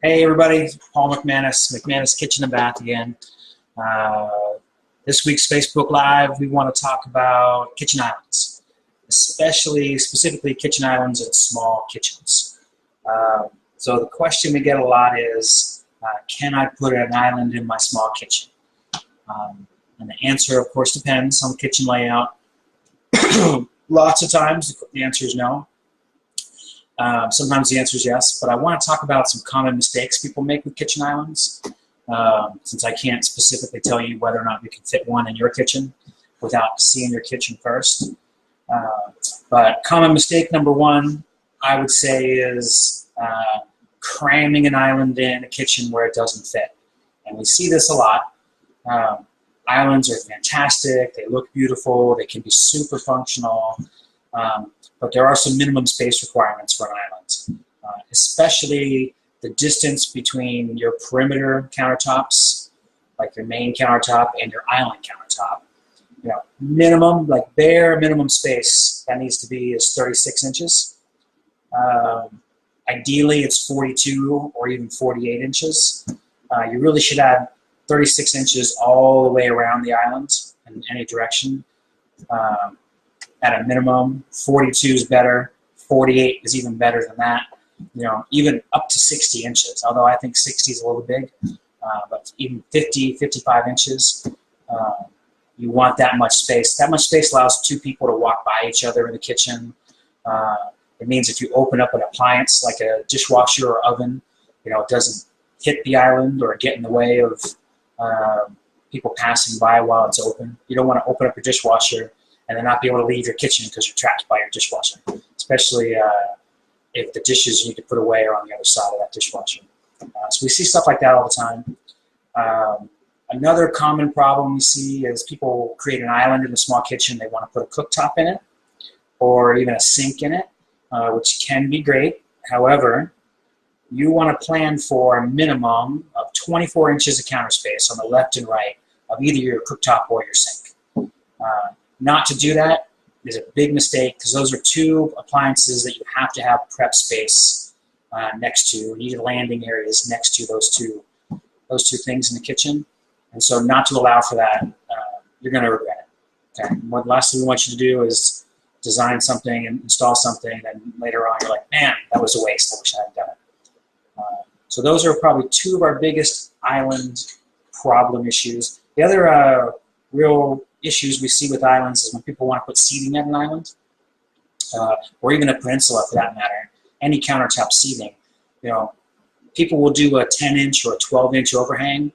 Hey everybody, Paul McManus Kitchen and Bath again. This week's Facebook Live, we want to talk about kitchen islands, specifically kitchen islands in small kitchens. So the question we get a lot is, can I put an island in my small kitchen? And the answer, of course, depends on the kitchen layout. Lots of times the answer is no. Sometimes the answer is yes, but I want to talk about some common mistakes people make with kitchen islands, since I can't specifically tell you whether or not you can fit one in your kitchen without seeing your kitchen first. But common mistake number one, I would say, is cramming an island in a kitchen where it doesn't fit. And we see this a lot. Islands are fantastic, they look beautiful, they can be super functional. But there are some minimum space requirements for an island, especially the distance between your perimeter countertops, like your main countertop, and your island countertop. You know, minimum, like bare minimum space that needs to be is 36 inches. Ideally, it's 42 or even 48 inches. You really should add 36 inches all the way around the island in any direction. At a minimum, 42 is better, 48 is even better than that. You know, even up to 60 inches, although I think 60 is a little big, but even 50, 55 inches, you want that much space. That much space allows two people to walk by each other in the kitchen. It means if you open up an appliance like a dishwasher or oven, you know, it doesn't hit the island or get in the way of people passing by while it's open. You don't want to open up your dishwasher and then not be able to leave your kitchen because you're trapped by your dishwasher, especially if the dishes you need to put away are on the other side of that dishwasher. So we see stuff like that all the time. Another common problem we see is people create an island in a small kitchen. They want to put a cooktop in it or even a sink in it, which can be great. However, you want to plan for a minimum of 24 inches of counter space on the left and right of either your cooktop or your sink. Not to do that is a big mistake because those are two appliances that you have to have prep space next to. You need landing areas next to those two things in the kitchen. And so not to allow for that, you're going to regret it. Okay? What last thing we want you to do is design something and install something, and later on you're like, man, that was a waste. I wish I had done it. So those are probably two of our biggest island problem issues. The other real issues we see with islands is when people want to put seating at an island, or even a peninsula for that matter, any countertop seating. You know, people will do a 10-inch or a 12-inch overhang,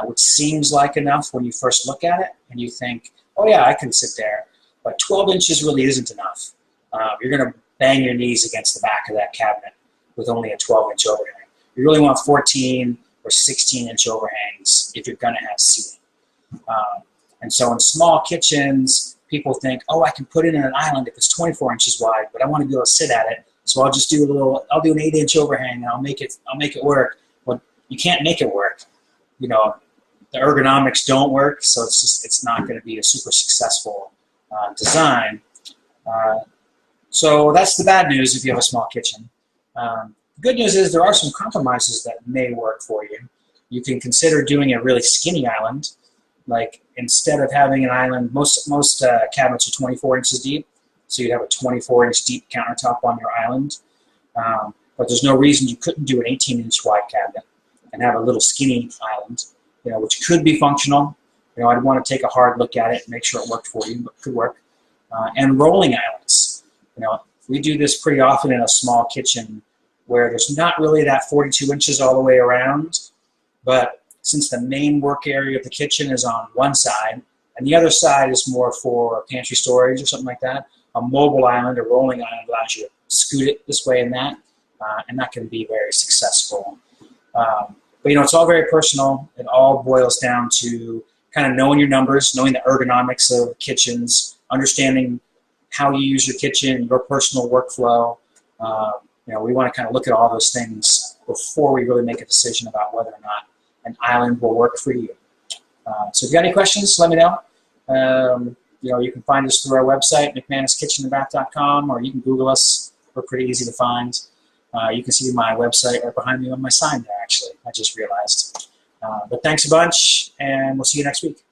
which seems like enough when you first look at it, and you think, oh yeah, I can sit there. But 12 inches really isn't enough. You're going to bang your knees against the back of that cabinet with only a 12-inch overhang. You really want 14 or 16-inch overhangs if you're going to have seating. And so in small kitchens, people think, oh, I can put it in an island if it's 24 inches wide, but I want to be able to sit at it, so I'll just do I'll do an 8-inch overhang and I'll make it work. Well, you can't make it work. You know, the ergonomics don't work, so it's not going to be a super successful design. So that's the bad news if you have a small kitchen. The good news is there are some compromises that may work for you. You can consider doing a really skinny island. Like, instead of having an island, most cabinets are 24 inches deep, so you'd have a 24-inch deep countertop on your island. But there's no reason you couldn't do an 18-inch wide cabinet and have a little skinny island, you know, which could be functional. You know, I'd want to take a hard look at it and make sure it worked for you, but it could work. And rolling islands. You know, we do this pretty often in a small kitchen where there's not really that 42 inches all the way around, but since the main work area of the kitchen is on one side, and the other side is more for pantry storage or something like that, a mobile island, a rolling island, allows you to scoot it this way and that can be very successful. But, you know, it's all very personal. It all boils down to kind of knowing your numbers, knowing the ergonomics of kitchens, understanding how you use your kitchen, your personal workflow. You know, we want to kind of look at all those things before we really make a decision about whether or not an island will work for you. So if you got any questions, let me know. You know, you can find us through our website, McManusKitchenandBath.com, or you can Google us. We're pretty easy to find. You can see my website right behind me on my sign there, actually. I just realized. But thanks a bunch, and we'll see you next week.